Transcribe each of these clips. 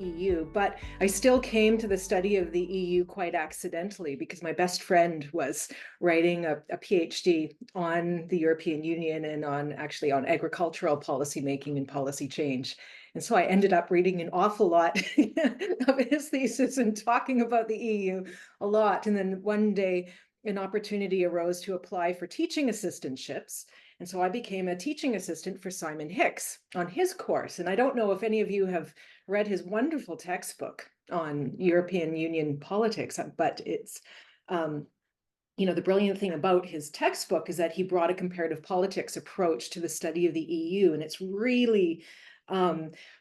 EU, but I still came to the study of the EU quite accidentally because my best friend was writing a PhD on the European Union and on agricultural policy making and policy change. And so I ended up reading an awful lot of his thesis and talking about the EU a lot. And then one day, an opportunity arose to apply for teaching assistantships. And so I became a teaching assistant for Simon Hicks on his course. And I don't know if any of you have read his wonderful textbook on European Union politics, but it's, the brilliant thing about his textbook is that he brought a comparative politics approach to the study of the EU. And it's really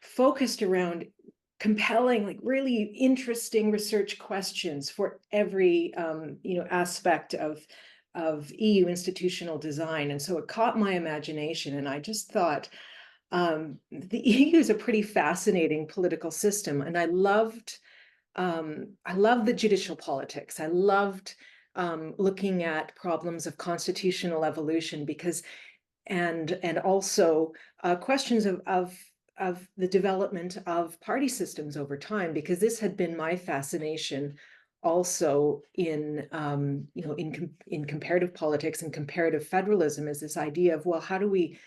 focused around compelling, like really interesting research questions for every, aspect of EU institutional design. And so it caught my imagination. And I just thought the EU is a pretty fascinating political system. And I loved the judicial politics. I loved looking at problems of constitutional evolution and also questions of the development of party systems over time, because this had been my fascination also in comparative politics and comparative federalism, is this idea of, well, how do we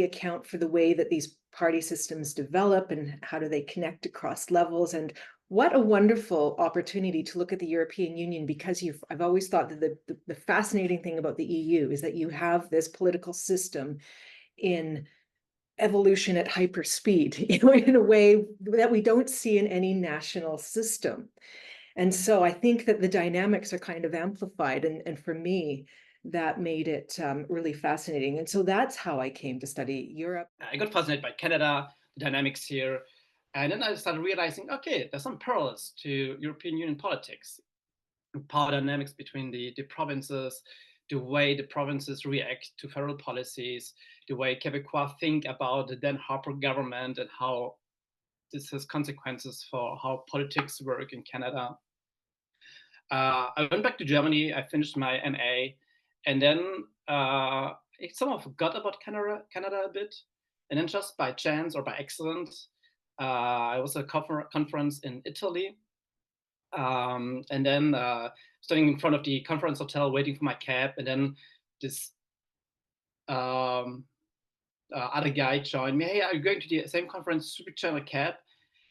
account for the way that these party systems develop and how do they connect across levels? And what a wonderful opportunity to look at the European Union, because I've always thought that the fascinating thing about the EU is that you have this political system in evolution at hyperspeed, in a way that we don't see in any national system. And so I think that the dynamics are kind of amplified. And for me, that made it really fascinating. And so that's how I came to study Europe. I got fascinated by Canada, the dynamics here. And then I started realizing, okay, there's some parallels to European Union politics, power dynamics between the provinces, the way the provinces react to federal policies, the way Québécois think about the then Harper government and how this has consequences for how politics work in Canada. I went back to Germany, I finished my MA, and then I somehow forgot about Canada a bit. And then just by chance or by accident, I was at a conference in Italy. And then standing in front of the conference hotel, waiting for my cab, and then this other guy joined me. Hey, are you going to the same conference? Should we join a cab?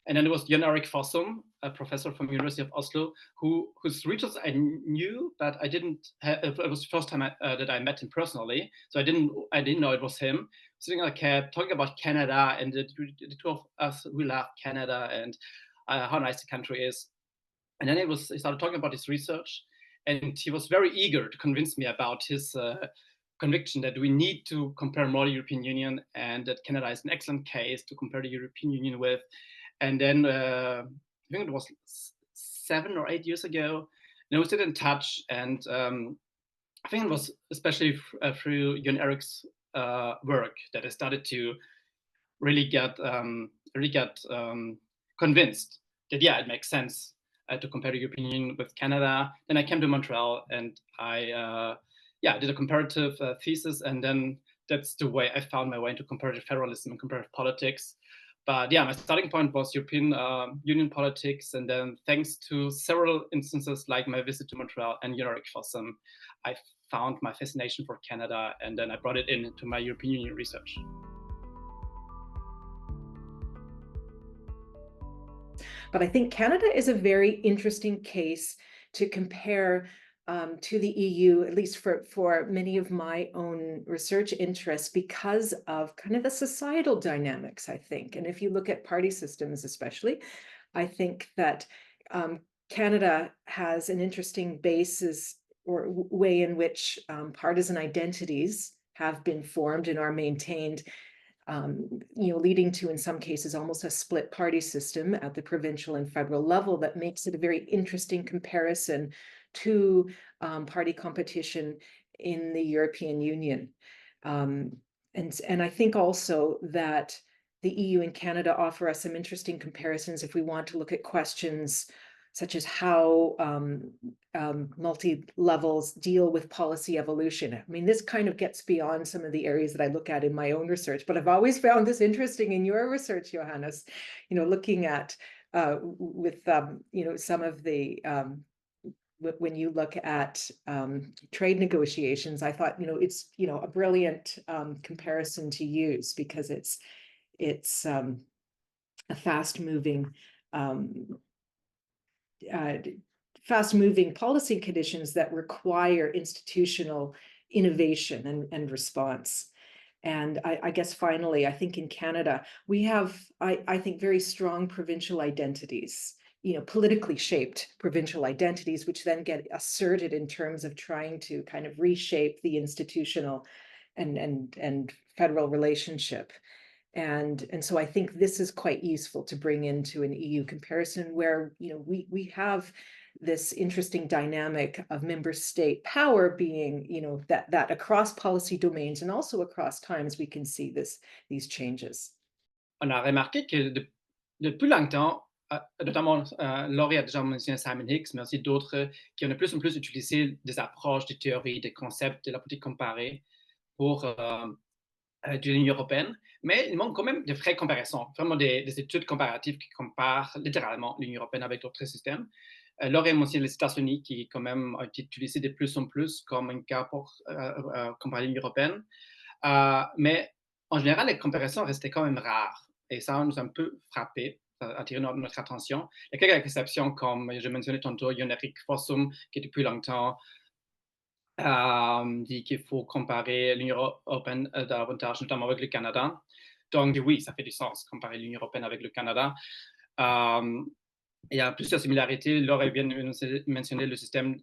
And then there was Jan-Erik Fossum, a professor from University of Oslo, whose research I knew, but I didn't have, it was the first time that I met him personally. So I didn't know it was him. Sitting on a cab, talking about Canada, and the two of us, we love Canada and how nice the country is. And then he started talking about his research, and he was very eager to convince me about his conviction that we need to compare more the European Union, and that Canada is an excellent case to compare the European Union with. And then I think it was 7 or 8 years ago, and we stayed in touch. And I think it was especially through Jan-Erik's work that I started to really get convinced that, yeah, it makes sense to compare the European Union with Canada. Then I came to Montreal, and I did a comparative thesis, and then that's the way I found my way into comparative federalism and comparative politics. But yeah, my starting point was European Union politics, and then thanks to several instances like my visit to Montreal and Jan-Erik Fossum, I found my fascination for Canada, and then I brought it into my European Union research. But I think Canada is a very interesting case to compare to the EU, at least for many of my own research interests, because of kind of the societal dynamics, I think. And if you look at party systems especially, I think that Canada has an interesting basis or way in which partisan identities have been formed and are maintained, leading to, in some cases, almost a split party system at the provincial and federal level that makes it a very interesting comparison to party competition in the European Union. And I think also that the EU and Canada offer us some interesting comparisons if we want to look at questions such as how multi-levels deal with policy evolution. I mean, this kind of gets beyond some of the areas that I look at in my own research, but I've always found this interesting in your research, Johannes, looking at some of the when you look at trade negotiations. I thought, it's, a brilliant comparison to use, because it's a fast-moving policy conditions that require institutional innovation and response. And I guess finally, I think in Canada, we have, I think, very strong provincial identities, politically shaped provincial identities, which then get asserted in terms of trying to kind of reshape the institutional and federal relationship. And so I think this is quite useful to bring into an EU comparison, where we have this interesting dynamic of member state power being, that across policy domains and also across times we can see these changes. On a remarqué que depuis longtemps, notamment Laurie a déjà mentionné Simon Hicks, mais aussi d'autres qui ont de plus en plus utilisé des approches, des théories, des concepts de la politique comparée pour de l'Union européenne, mais il manque quand même de vraies comparaisons, vraiment des études comparatives qui comparent littéralement l'Union européenne avec d'autres systèmes. Laure a mentionné les États-Unis qui quand même ont été utilisés de plus en plus comme un cas pour comparer l'Union européenne, mais en général, les comparaisons restaient quand même rares, et ça nous a un peu frappé, attiré notre attention. Il y a quelques exceptions, comme je mentionnais tantôt, Johannes Fossum, qui depuis longtemps dit qu'il faut comparer l'Union européenne davantage, notamment avec le Canada. Donc oui, ça fait du sens, comparer l'Union européenne avec le Canada. Il y a plusieurs similarités. Laure vient de mentionner le système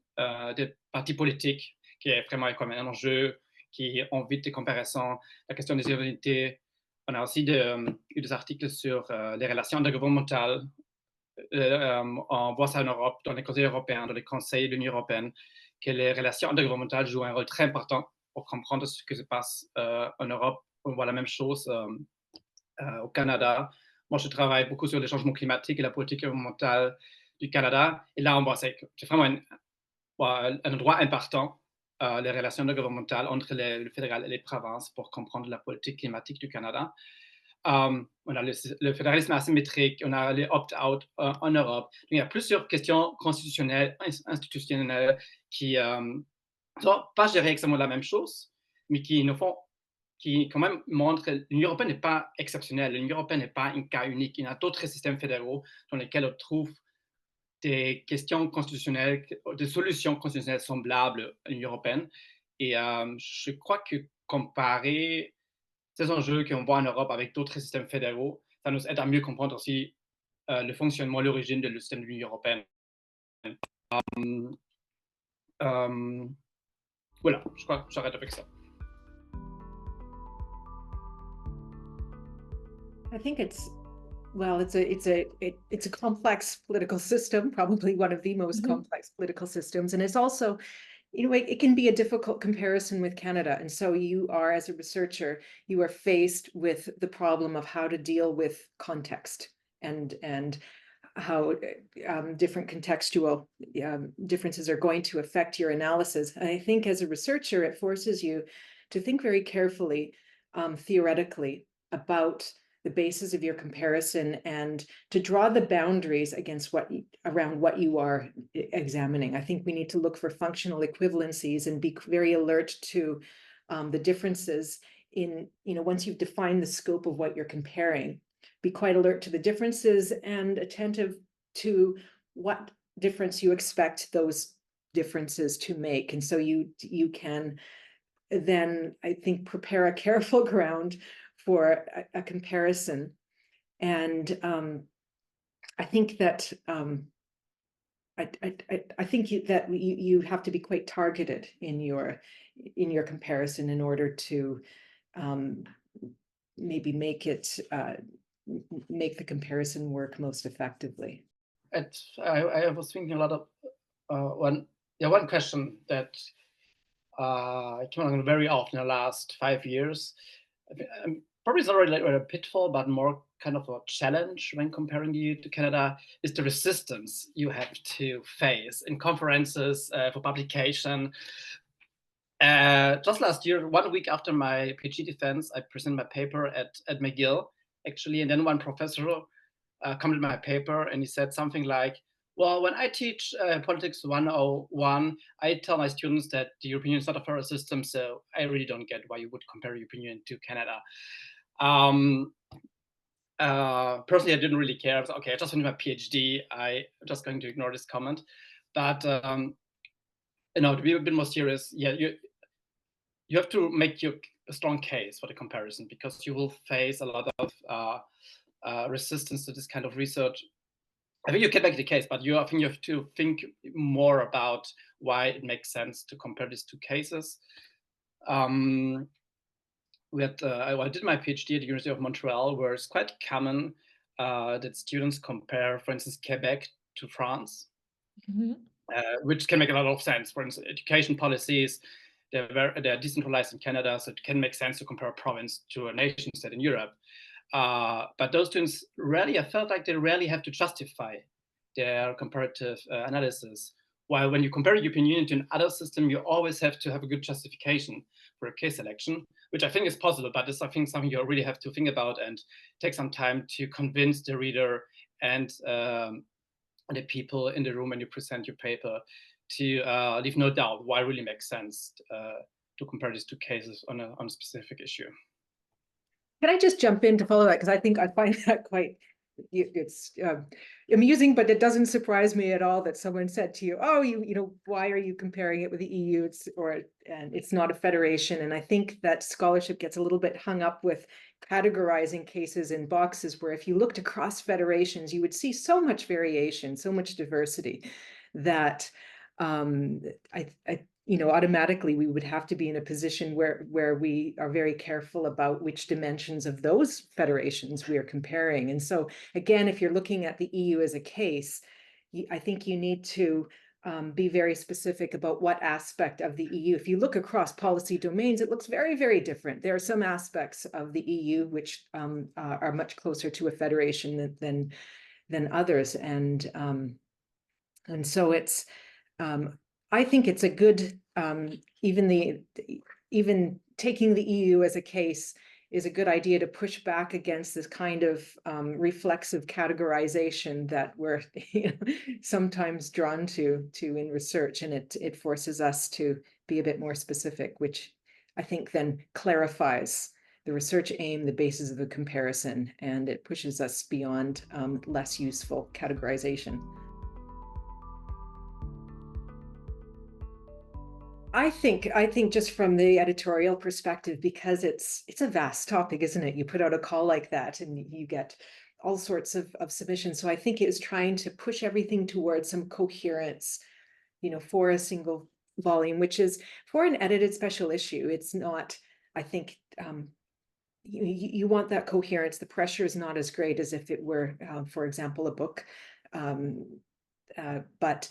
des partis politiques, qui est vraiment comme un enjeu qui invite des comparaisons. La question des unités. On a aussi eu des articles sur les relations intergouvernementales. On voit ça en Europe, dans les conseils européens, dans les conseils de l'Union européenne, que les relations intergouvernementales jouent un rôle très important pour comprendre ce qui se passe en Europe. On voit la même chose au Canada. Moi, je travaille beaucoup sur les changements climatiques et la politique environnementale du Canada. Et là, on voit que c'est vraiment un endroit important, les relations intergouvernementales entre le fédéral et les provinces, pour comprendre la politique climatique du Canada. On a le fédéralisme asymétrique, on a les opt-out en Europe. Donc, il y a plusieurs questions constitutionnelles, institutionnelles qui sont pas gérées exactement la même chose, mais qui quand même montrent que l'Union européenne n'est pas exceptionnelle, l'Union européenne n'est pas un cas unique. Il y a d'autres systèmes fédéraux dans lesquels on trouve des questions constitutionnelles, des solutions constitutionnelles semblables à l'Union européenne. Et je crois que comparer ces enjeux qu'on voit en Europe avec d'autres systèmes fédéraux, ça nous aide à mieux comprendre aussi le fonctionnement, l'origine du système de l'Union européenne. Voilà, je crois que j'arrête avec ça. I think it's a complex political system, probably one of the most complex political systems, and it's also, it can be a difficult comparison with Canada. And so you are, as a researcher, you are faced with the problem of how to deal with context and how different contextual differences are going to affect your analysis. And I think as a researcher, it forces you to think very carefully, theoretically, about the basis of your comparison and to draw the boundaries around what you are examining. I think we need to look for functional equivalencies and be very alert to the differences in, once you've defined the scope of what you're comparing, be quite alert to the differences and attentive to what difference you expect those differences to make. And so you can then, I think, prepare a careful ground for a comparison. And I think that I think that you have to be quite targeted in your comparison in order to maybe make the comparison work most effectively. I was thinking a lot of one question that came along very often in the last 5 years. Probably it's not really a pitfall, but more kind of a challenge when comparing you to Canada is the resistance you have to face in conferences for publication. Just last year, 1 week after my PhD defense, I presented my paper at McGill, actually, and then one professor commented my paper, and he said something like, well, when I teach Politics 101, I tell my students that the European Union is not a federal system, so I really don't get why you would compare the European Union to Canada. Personally, I didn't really care. I was okay, I just finished my PhD. I'm just going to ignore this comment. But to be a bit more serious, yeah, you have to make a strong case for the comparison, because you will face a lot of resistance to this kind of research. I think you can make the case, but I think you have to think more about why it makes sense to compare these two cases. I did my PhD at the University of Montreal, where it's quite common that students compare, for instance, Quebec to France, which can make a lot of sense. For instance, education policies, they're decentralized in Canada, so it can make sense to compare a province to a nation state in Europe. But those students I felt like they rarely have to justify their comparative analysis. While when you compare the European Union to another system, you always have to have a good justification for a case selection, which I think is possible, but it's, I think, something you really have to think about and take some time to convince the reader and the people in the room when you present your paper to leave no doubt why it really makes sense to compare these two cases on a specific issue. Can I just jump in to follow that? Because I think I find that quite, it's amusing, but it doesn't surprise me at all that someone said to you, oh, why are you comparing it with the EU? And it's not a federation. And I think that scholarship gets a little bit hung up with categorizing cases in boxes, where if you looked across federations, you would see so much variation, so much diversity, that automatically we would have to be in a position where we are very careful about which dimensions of those federations we are comparing. And so again, if you're looking at the EU as a case, I think you need to be very specific about what aspect of the EU. If you look across policy domains, it looks very, very different. There are some aspects of the EU which are much closer to a federation than others. And so it's, I think it's a good, even taking the EU as a case is a good idea to push back against this kind of reflexive categorization that we're sometimes drawn to in research, and it forces us to be a bit more specific, which I think then clarifies the research aim, the basis of the comparison, and it pushes us beyond less useful categorization. I think just from the editorial perspective, because it's a vast topic, isn't it? You put out a call like that and you get all sorts of submissions. So I think it is trying to push everything towards some coherence, for a single volume, which is for an edited special issue. It's not, I think, you want that coherence. The pressure is not as great as if it were, for example, a book. But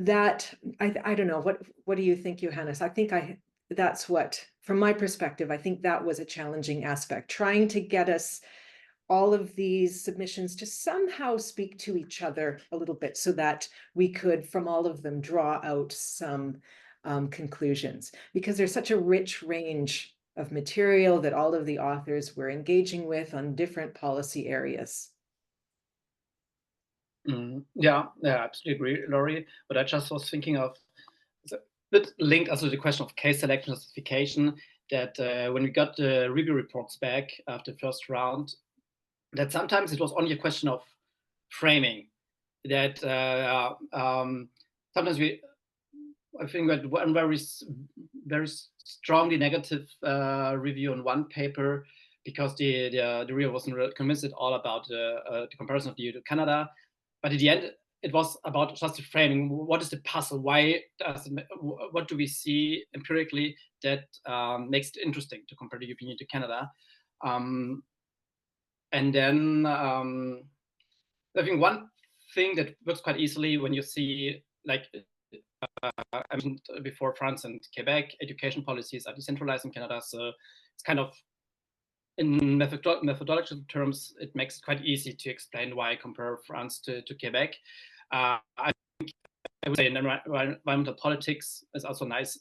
that, I don't know, what do you think, Johannes? I think that's what, from my perspective, I think that was a challenging aspect, trying to get us all of these submissions to somehow speak to each other a little bit, so that we could, from all of them, draw out some conclusions, because there's such a rich range of material that all of the authors were engaging with on different policy areas. Yeah, I absolutely agree, Laurie. But I just was thinking of a bit linked also to the question of case selection justification, that when we got the review reports back after the first round, that sometimes it was only a question of framing. That sometimes I think that one very strongly negative review on one paper, because the reviewer wasn't really convinced at all about the comparison of the EU to Canada. But at the end, it was about just the framing. What is the puzzle? What do we see empirically that makes it interesting to compare the European Union to Canada? And then I think one thing that works quite easily when you see, like I mentioned before, France and Quebec, education policies are decentralized in Canada. So it's kind of in methodological terms, it makes it quite easy to explain why I compare France to Quebec. I would say environmental politics is also a nice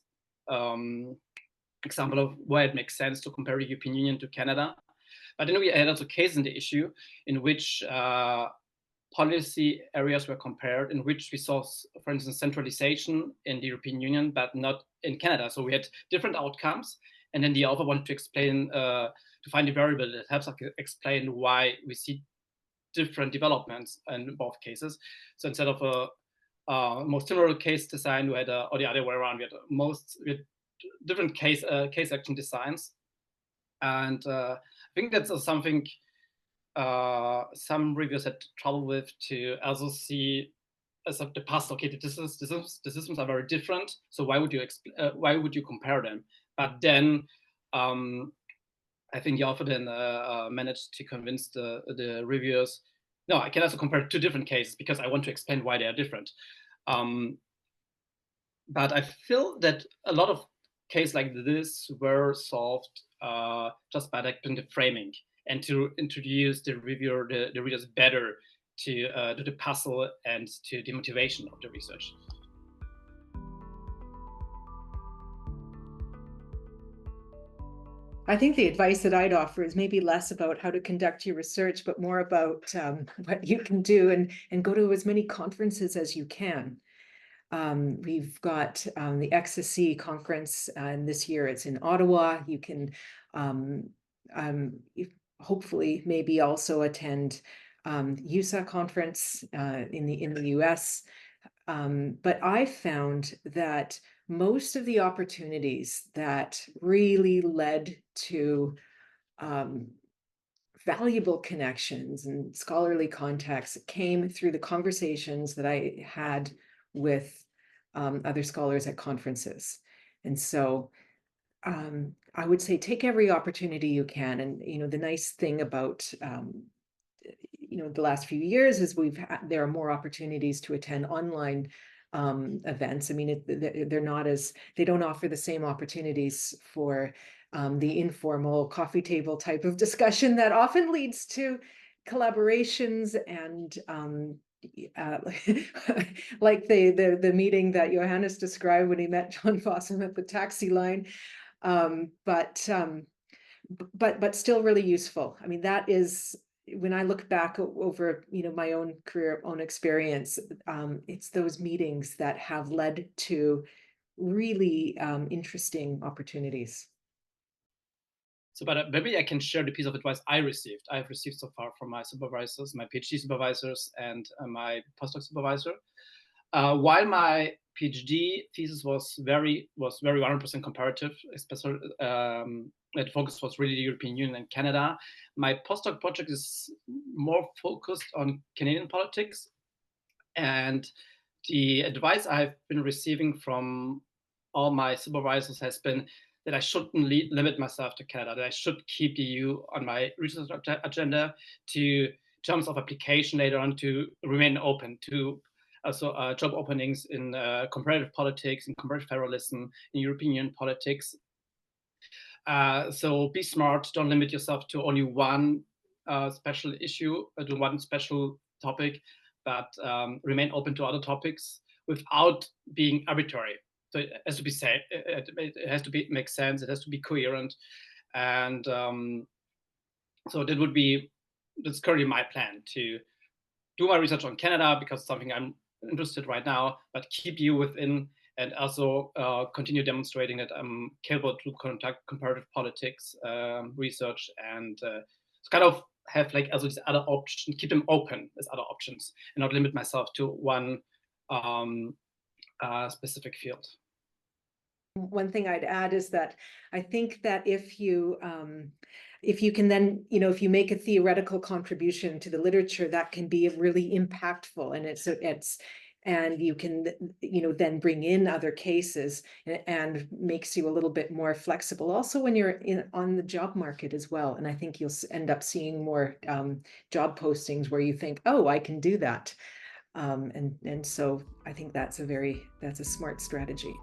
example of why it makes sense to compare the European Union to Canada. But then we had also cases in the issue in which policy areas were compared, in which we saw, for instance, centralization in the European Union, but not in Canada. So we had different outcomes. And then the author wanted to explain, to find a variable that helps us explain why we see different developments in both cases. So instead of a more similar case design, we had, or the other way around, we had different case action designs. And I think that's something some reviewers had trouble with, to also see as of the past. Okay, the systems are very different, so why would you compare them? But then I think the author then managed to convince the reviewers, no, I can also compare two different cases because I want to explain why they are different. But I feel that a lot of cases like this were solved just by like the framing, and to introduce the reviewer, the readers better to the puzzle and to the motivation of the research. I think the advice that I'd offer is maybe less about how to conduct your research, but more about what you can do, and go to as many conferences as you can. We've got the XSC conference, and this year it's in Ottawa. You can hopefully maybe also attend USA conference in the US. But I found that most of the opportunities that really led to valuable connections and scholarly contacts came through the conversations that I had with other scholars at conferences. And so I would say take every opportunity you can. And, the nice thing about, the last few years is there are more opportunities to attend online events. I mean, they don't offer the same opportunities for the informal coffee table type of discussion that often leads to collaborations and like the meeting that Johannes described when he met John Fossum at the taxi line, but still really useful. I mean, that is, when I look back over my own career, own experience, it's those meetings that have led to really interesting opportunities. So, but maybe I can share the piece of advice I've received so far from my supervisors, my PhD supervisors, and my postdoc supervisor. While my PhD thesis was very 100% comparative, especially the focus was really the European Union and Canada, my postdoc project is more focused on Canadian politics. And the advice I've been receiving from all my supervisors has been that I shouldn't limit myself to Canada, that I should keep the EU on my research agenda, to terms of application later on, to remain open to also job openings in comparative politics, in comparative federalism, in European Union politics. So be smart, don't limit yourself to only one special issue, to one special topic, but remain open to other topics without being arbitrary. So it has to be said, it has to make sense, it has to be coherent. And so that's currently my plan, to do my research on Canada because it's something I'm interested right now, but keep you within, and also continue demonstrating that I'm capable to conduct comparative politics research, and kind of have like also these other options, keep them open as other options, and not limit myself to one specific field. One thing I'd add is that I think that if you can then, if you make a theoretical contribution to the literature, that can be really impactful, and you can, then bring in other cases, and makes you a little bit more flexible. Also, when you're on the job market as well, and I think you'll end up seeing more job postings where you think, oh, I can do that, and so I think that's a smart strategy.